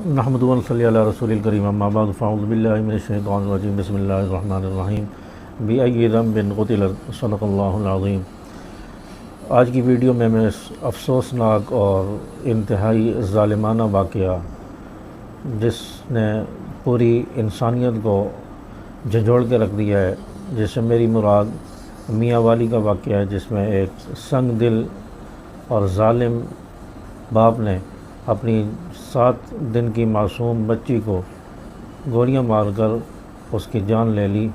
نحمد و صلی علی رسول الکریم اما بعد فاعوذ باللہ من الشیطان الرجیم بسم اللہ الرحمن الرحیم بأی ذنب قتل صدق اللہ العظیم۔ آج کی ویڈیو میں افسوسناک اور انتہائی ظالمانہ واقعہ جس نے پوری انسانیت کو جھنجھوڑ کے رکھ دیا ہے، جس سے میری مراد میاں والی کا واقعہ ہے، جس میں ایک سنگ دل اور ظالم باپ نے اپنی 7 دن کی معصوم بچی کو گولیاں مار کر اس کی جان لے لی۔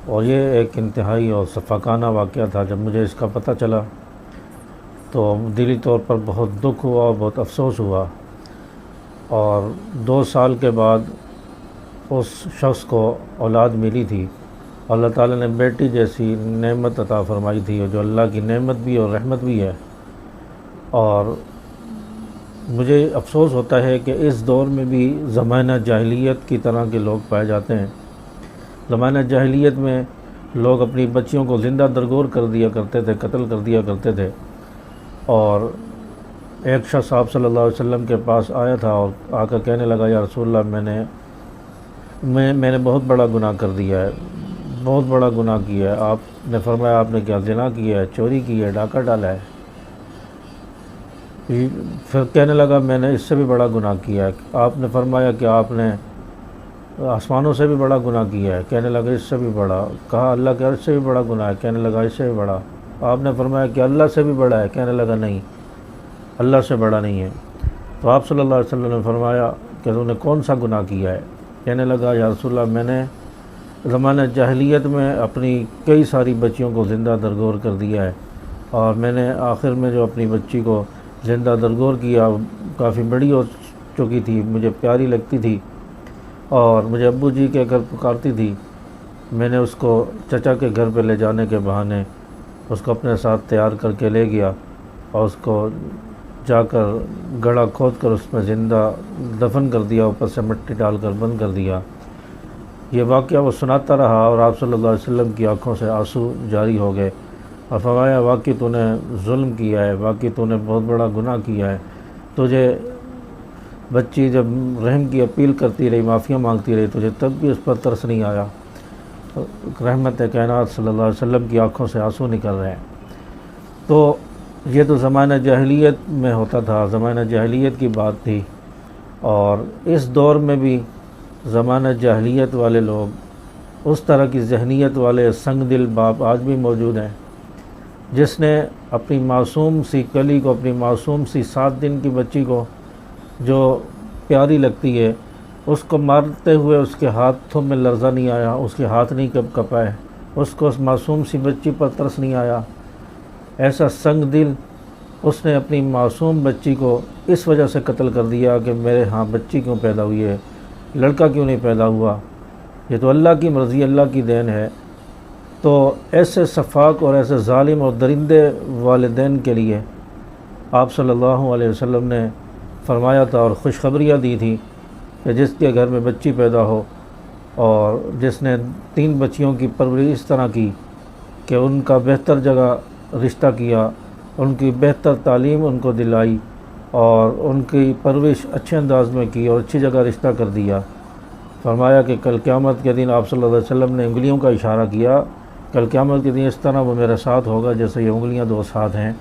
اور یہ ایک انتہائی اور شفقانہ واقعہ تھا۔ جب مجھے اس کا پتہ چلا تو دلی طور پر بہت دکھ ہوا اور بہت افسوس ہوا، اور 2 سال کے بعد اس شخص کو اولاد ملی تھی۔ اللہ تعالیٰ نے بیٹی جیسی نعمت عطا فرمائی تھی، جو اللہ کی نعمت بھی اور رحمت بھی ہے۔ اور مجھے افسوس ہوتا ہے کہ اس دور میں بھی زمانہ جاہلیت کی طرح کے لوگ پائے جاتے ہیں۔ زمانہ جاہلیت میں لوگ اپنی بچیوں کو زندہ درگور کر دیا کرتے تھے، قتل کر دیا کرتے تھے۔ اور ایک شخص آپ صلی اللہ علیہ وسلم کے پاس آیا تھا اور آ کر کہنے لگا، یا رسول اللہ، میں نے بہت بڑا گناہ کر دیا ہے، بہت بڑا گناہ کیا ہے۔ آپ نے فرمایا، آپ نے کیا؟ زنا کیا ہے، چوری کی ہے، ڈاکہ ڈالا ہے؟ پھر کہنے لگا، میں نے اس سے بھی بڑا گناہ کیا ہے۔ آپ نے فرمایا کہ آپ نے آسمانوں سے بھی بڑا گناہ کیا ہے؟ کہنے لگا، اس سے بھی بڑا۔ کہا، اللہ کے عرش سے بھی بڑا گناہ ہے؟ کہنے لگا، اس سے بھی بڑا۔ آپ نے فرمایا کہ اللہ سے بھی بڑا ہے؟ کہنے لگا، نہیں، اللہ سے بڑا نہیں ہے۔ تو آپ صلی اللہ علیہ وسلم نے فرمایا کہ تم نے کون سا گناہ کیا ہے؟ کہنے لگا، یا رسول اللہ، میں نے زمانہ جاہلیت میں اپنی کئی ساری بچیوں کو زندہ درگور کر دیا ہے، اور میں نے آخر میں جو اپنی بچی کو زندہ درگور کیا، کافی بڑی ہو چکی تھی، مجھے پیاری لگتی تھی اور مجھے ابو جی کہہ کر پکارتی تھی۔ میں نے اس کو چچا کے گھر پہ لے جانے کے بہانے اس کو اپنے ساتھ تیار کر کے لے گیا، اور اس کو جا کر گڑھا کھود کر اس میں زندہ دفن کر دیا، اوپر سے مٹی ڈال کر بند کر دیا۔ یہ واقعہ وہ سناتا رہا، اور آپ صلی اللہ علیہ وسلم کی آنکھوں سے آنسو جاری ہو گئے، اور فرمایا، واقعی تو نے ظلم کیا ہے، واقعی تو نے بہت بڑا گناہ کیا ہے۔ تجھے بچی جب رحم کی اپیل کرتی رہی، معافیاں مانگتی رہی، تجھے تب بھی اس پر ترس نہیں آیا۔ رحمت کائنات صلی اللہ علیہ وسلم کی آنکھوں سے آنسو نکل رہے ہیں۔ تو یہ تو زمانہ جاہلیت میں ہوتا تھا، زمانہ جاہلیت کی بات تھی۔ اور اس دور میں بھی زمانہ جاہلیت والے لوگ، اس طرح کی ذہنیت والے سنگ دل باپ آج بھی موجود ہیں، جس نے اپنی معصوم سی کلی کو، اپنی معصوم سی 7 دن کی بچی کو جو پیاری لگتی ہے، اس کو مارتے ہوئے اس کے ہاتھوں میں لرزہ نہیں آیا، اس کے ہاتھ نہیں کپائے، اس کو اس معصوم سی بچی پر ترس نہیں آیا۔ ایسا سنگ دل اس نے اپنی معصوم بچی کو اس وجہ سے قتل کر دیا کہ میرے ہاں بچی کیوں پیدا ہوئی ہے، لڑکا کیوں نہیں پیدا ہوا؟ یہ تو اللہ کی مرضی، اللہ کی دین ہے۔ تو ایسے سفاک اور ایسے ظالم اور درندے والدین کے لیے آپ صلی اللہ علیہ وسلم نے فرمایا تھا اور خوشخبریاں دی تھی کہ جس کے گھر میں بچی پیدا ہو، اور جس نے 3 بچیوں کی پرورش اس طرح کی کہ ان کا بہتر جگہ رشتہ کیا، ان کی بہتر تعلیم ان کو دلائی، اور ان کی پرورش اچھے انداز میں کی اور اچھی جگہ رشتہ کر دیا۔ فرمایا کہ کل قیامت کے دن آپ صلی اللہ علیہ وسلم نے انگلیوں کا اشارہ کیا، کل قیامت کے دن اس طرح وہ میرے ساتھ ہوگا جیسے یہ انگلیاں 2 ساتھ ہیں،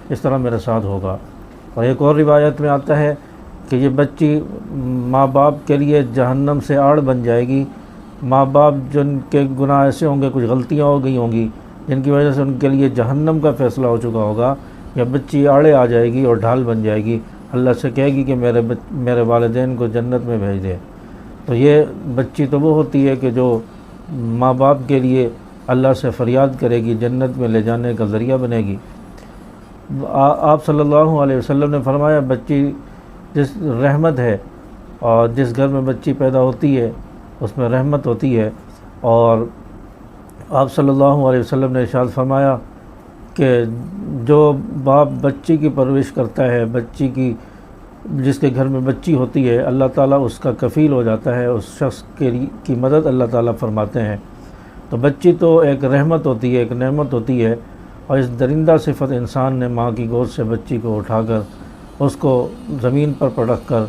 اس طرح میرے ساتھ ہوگا۔ اور ایک اور روایت میں آتا ہے کہ یہ بچی ماں باپ کے لیے جہنم سے آڑ بن جائے گی۔ ماں باپ جن کے گناہ ایسے ہوں گے، کچھ غلطیاں ہو گئی ہوں گی جن کی وجہ سے ان کے لیے جہنم کا فیصلہ ہو چکا ہوگا، یا بچی آڑے آ جائے گی اور ڈھال بن جائے گی، اللہ سے کہے گی کہ میرے والدین کو جنت میں بھیج دے۔ تو یہ بچی تو وہ ہوتی ہے کہ جو ماں باپ کے لیے اللہ سے فریاد کرے گی، جنت میں لے جانے کا ذریعہ بنے گی۔ آپ صلی اللہ علیہ وسلم نے فرمایا، بچی جس رحمت ہے، اور جس گھر میں بچی پیدا ہوتی ہے اس میں رحمت ہوتی ہے۔ اور آپ صلی اللہ علیہ وسلم نے ارشاد فرمایا کہ جو باپ بچی کی پرورش کرتا ہے، بچی کی جس کے گھر میں بچی ہوتی ہے، اللہ تعالیٰ اس کا کفیل ہو جاتا ہے، اس شخص کی مدد اللہ تعالیٰ فرماتے ہیں۔ تو بچی تو ایک رحمت ہوتی ہے، ایک نعمت ہوتی ہے، اور اس درندہ صفت انسان نے ماں کی گود سے بچی کو اٹھا کر اس کو زمین پر پٹک کر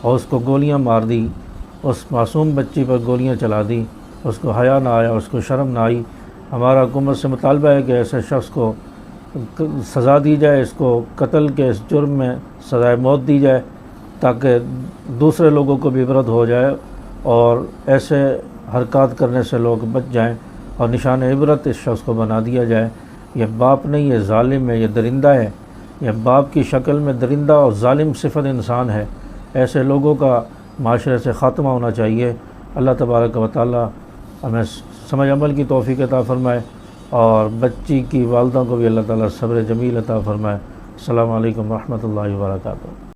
اور اس کو گولیاں مار دی، اس معصوم بچی پر گولیاں چلا دی، اس کو حیا نہ آیا، اس کو شرم نہ آئی۔ ہمارا حکومت سے مطالبہ ہے کہ ایسے شخص کو سزا دی جائے، اس کو قتل کے اس جرم میں سزائے موت دی جائے، تاکہ دوسرے لوگوں کو بھی عبرت ہو جائے اور ایسے حرکات کرنے سے لوگ بچ جائیں، اور نشان عبرت اس شخص کو بنا دیا جائے۔ یہ باپ نہیں، یہ ظالم ہے، یہ درندہ ہے، یہ باپ کی شکل میں درندہ اور ظالم صفت انسان ہے۔ ایسے لوگوں کا معاشرے سے خاتمہ ہونا چاہیے۔ اللہ تبارک و تعالی ہمیں سمجھ عمل کی توفیق عطا فرمائے، اور بچی کی والدہ کو بھی اللہ تعالیٰ صبر جمیل عطا فرمائے۔ السلام علیکم ورحمۃ اللہ وبرکاتہ۔